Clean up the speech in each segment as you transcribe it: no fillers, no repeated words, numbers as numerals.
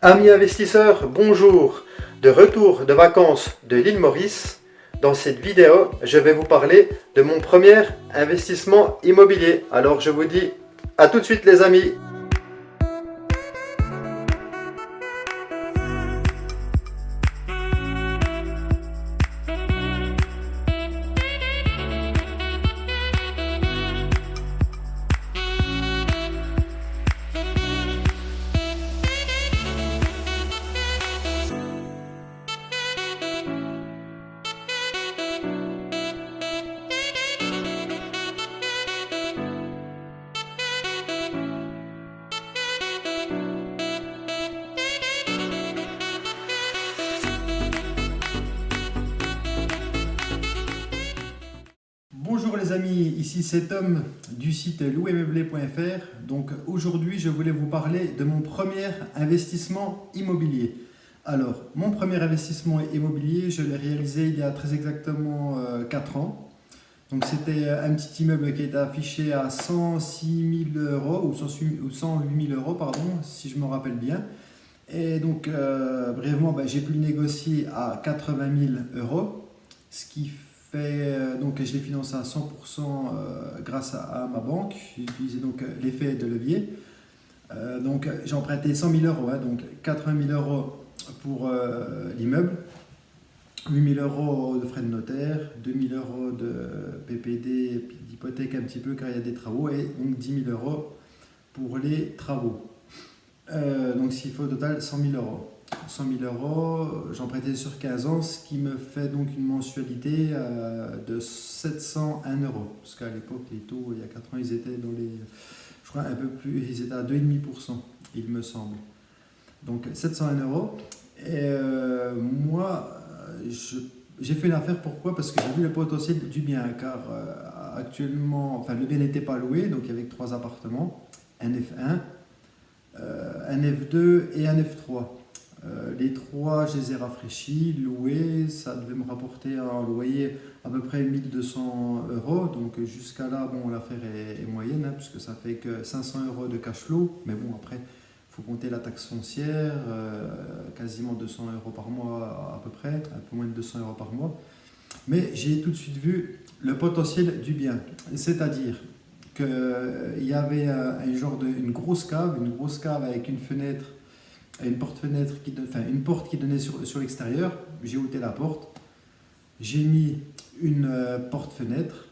Amis investisseurs, bonjour! De retour de vacances de l'île Maurice, dans cette vidéo, je vais vous parler de mon premier investissement immobilier. Alors je vous dis à tout de suite les amis! Bonjour les amis, ici c'est Tom du site louetmeublé.fr. Donc aujourd'hui je voulais vous parler de mon premier investissement immobilier. Alors mon premier investissement immobilier je l'ai réalisé il y a très exactement 4 ans. Donc c'était un petit immeuble qui était affiché à 106 000 euros ou 108 000 euros pardon, si je me rappelle bien. Et donc brièvement j'ai pu le négocier à 80 000 euros, ce qui fait donc je l'ai financé à 100% grâce à ma banque. J'ai utilisé donc l'effet de levier. Donc j'ai emprunté 100 000 euros, donc 80 000 euros pour l'immeuble, 8 000 euros de frais de notaire, 2 000 euros de PPD, d'hypothèque un petit peu car il y a des travaux, et donc 10 000 euros pour les travaux. Donc s'il faut au total 100 000 euros. 100 000 euros, j'en prêtais sur 15 ans, ce qui me fait donc une mensualité de 701 euros. Parce qu'à l'époque, les taux, il y a 4 ans, ils étaient dans les. Je crois un peu plus, ils étaient à 2,5%, il me semble. Donc 701 euros. Et moi, j'ai fait une affaire, pourquoi? Parce que j'ai vu le potentiel du bien, car actuellement, enfin, le bien n'était pas loué, donc il y avait 3 appartements, un F1, un F2 et un F3. Les 3, je les ai rafraîchis, loués, ça devait me rapporter un loyer à peu près 1 200 euros. Donc jusqu'à là, bon, l'affaire est moyenne, puisque ça fait que 500 euros de cash flow. Mais bon, après, il faut compter la taxe foncière, quasiment 200 euros par mois à peu près, un peu moins de 200 euros par mois. Mais j'ai tout de suite vu le potentiel du bien. C'est-à-dire qu'il y avait une grosse cave avec une fenêtre, une porte-fenêtre une porte qui donnait sur l'extérieur. J'ai ôté la porte, j'ai mis une porte-fenêtre,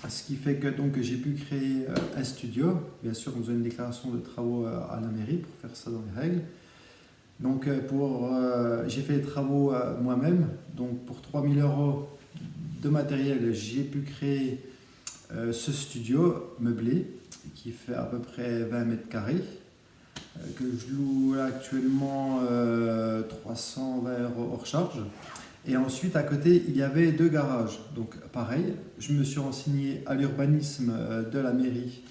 ce qui fait que donc j'ai pu créer un studio. Bien sûr, on faisait une déclaration de travaux à la mairie pour faire ça dans les règles. Donc j'ai fait les travaux moi-même. Donc pour 3 000 euros de matériel, j'ai pu créer ce studio meublé qui fait à peu près 20 mètres carrés. Que je loue actuellement 320 euros hors charge. Et ensuite, à côté, il y avait 2 garages. Donc, pareil, je me suis renseigné à l'urbanisme de la mairie,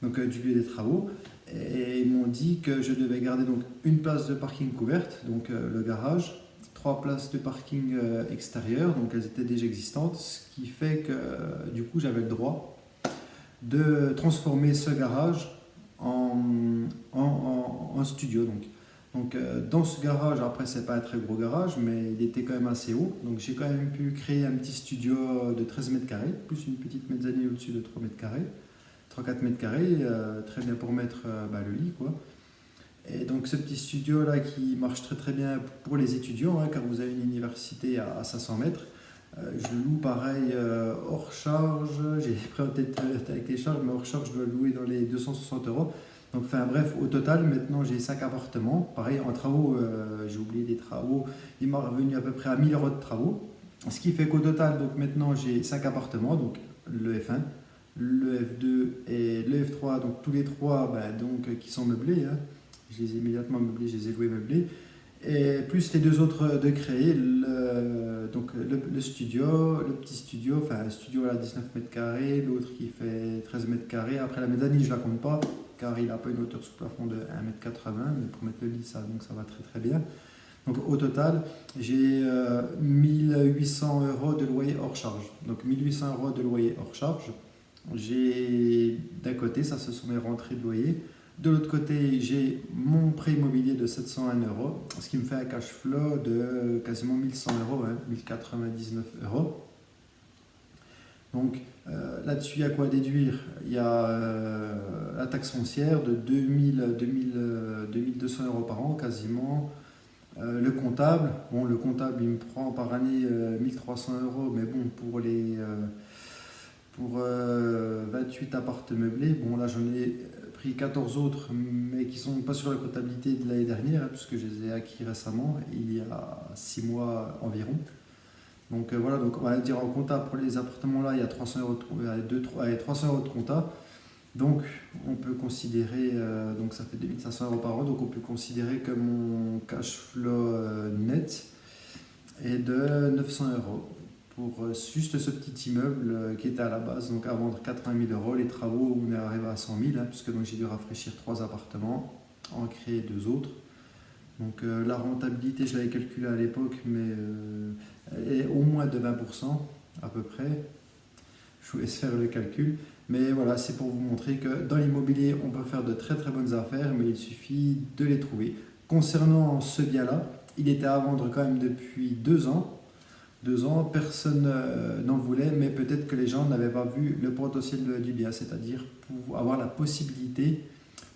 donc du lieu des travaux, et ils m'ont dit que je devais garder donc une place de parking couverte, donc le garage, 3 places de parking extérieures, donc elles étaient déjà existantes, ce qui fait que du coup, j'avais le droit de transformer ce garage en studio. Donc dans ce garage, après c'est pas un très gros garage, mais il était quand même assez haut. Donc j'ai quand même pu créer un petit studio de 13 mètres carrés, plus une petite mezzanine au-dessus de 3 mètres carrés, 3-4 mètres carrés, très bien pour mettre le lit, quoi. Et donc ce petit studio là qui marche très très bien pour les étudiants, car vous avez une université à 500 mètres. Je loue pareil hors charge, j'ai pris en tête avec les charges, mais hors charge je dois louer dans les 260 euros. Donc enfin bref, au total maintenant j'ai 5 appartements. Pareil en travaux, j'ai oublié des travaux, il m'a revenu à peu près à 1000 euros de travaux. Ce qui fait qu'au total, donc maintenant j'ai 5 appartements, donc le F1, le F2 et le F3, donc tous les 3 donc, qui sont meublés. Je les ai immédiatement meublés, je les ai loués meublés. Et plus les 2 autres de créer, le studio, le petit studio, enfin un studio à 19 mètres carrés, l'autre qui fait 13 mètres carrés. Après la mezzanine, je ne la compte pas, car il n'a pas une hauteur sous plafond de 1,80 m, mais pour mettre le lit, donc ça va très très bien. Donc au total, j'ai 1800 euros de loyer hors charge. Donc 1800 euros de loyer hors charge. J'ai d'un côté, ça ce sont mes rentrées de loyer. De l'autre côté, j'ai mon prêt immobilier de 701 euros, ce qui me fait un cash flow de quasiment 1100 euros, 1099 euros. Donc là-dessus, il y a quoi déduire? Il y a la taxe foncière de 2200 euros par an quasiment. Le comptable, bon, le comptable il me prend par année 1300 euros, mais bon, pour 28 appartements meublés, bon là j'en ai pris 14 autres, mais qui sont pas sur la comptabilité de l'année dernière, puisque je les ai acquis récemment, il y a 6 mois environ. Donc voilà, donc on va dire en compta pour les appartements là, il y a 300 euros de, 300 euros de compta. Donc on peut considérer, donc ça fait 2500 euros par an, donc on peut considérer que mon cash flow net est de 900 euros pour juste ce petit immeuble qui était à la base, donc à vendre 80 000 euros. Les travaux, on est arrivé à 100 000, puisque donc j'ai dû rafraîchir 3 appartements, en créer 2 autres. Donc la rentabilité, je l'avais calculée à l'époque, mais elle est au moins de 20% à peu près. Je vous laisse faire le calcul. Mais voilà, c'est pour vous montrer que dans l'immobilier, on peut faire de très très bonnes affaires, mais il suffit de les trouver. Concernant ce bien-là, il était à vendre quand même depuis 2 ans. 2 ans, personne n'en voulait, mais peut-être que les gens n'avaient pas vu le potentiel du bien, c'est-à-dire pour avoir la possibilité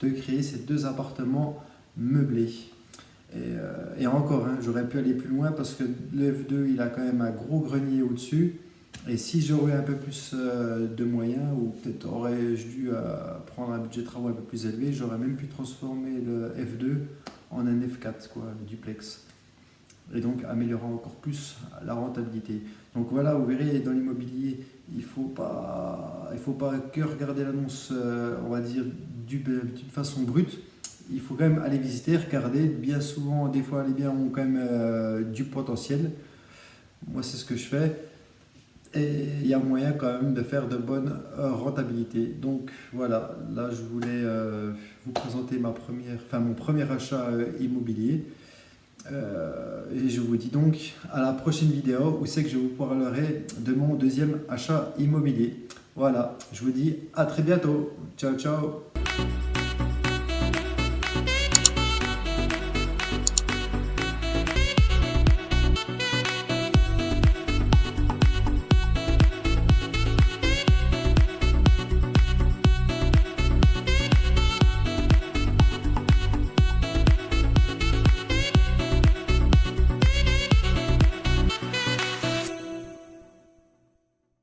de créer ces 2 appartements meublés. Et encore, j'aurais pu aller plus loin parce que le F2, il a quand même un gros grenier au-dessus. Et si j'aurais un peu plus de moyens, ou peut-être aurais-je dû prendre un budget de travaux un peu plus élevé, j'aurais même pu transformer le F2 en un F4, quoi, duplex. Et donc améliorer encore plus la rentabilité. Donc voilà, vous verrez, dans l'immobilier, il ne faut pas que regarder l'annonce, on va dire, d'une façon brute. Il faut quand même aller visiter, regarder. Bien souvent, des fois, les biens ont quand même du potentiel. Moi, c'est ce que je fais. Et il y a moyen quand même de faire de bonnes rentabilités. Donc voilà, là je voulais vous présenter mon premier achat immobilier. Et je vous dis donc à la prochaine vidéo où c'est que je vous parlerai de mon deuxième achat immobilier. Voilà, je vous dis à très bientôt. Ciao, ciao.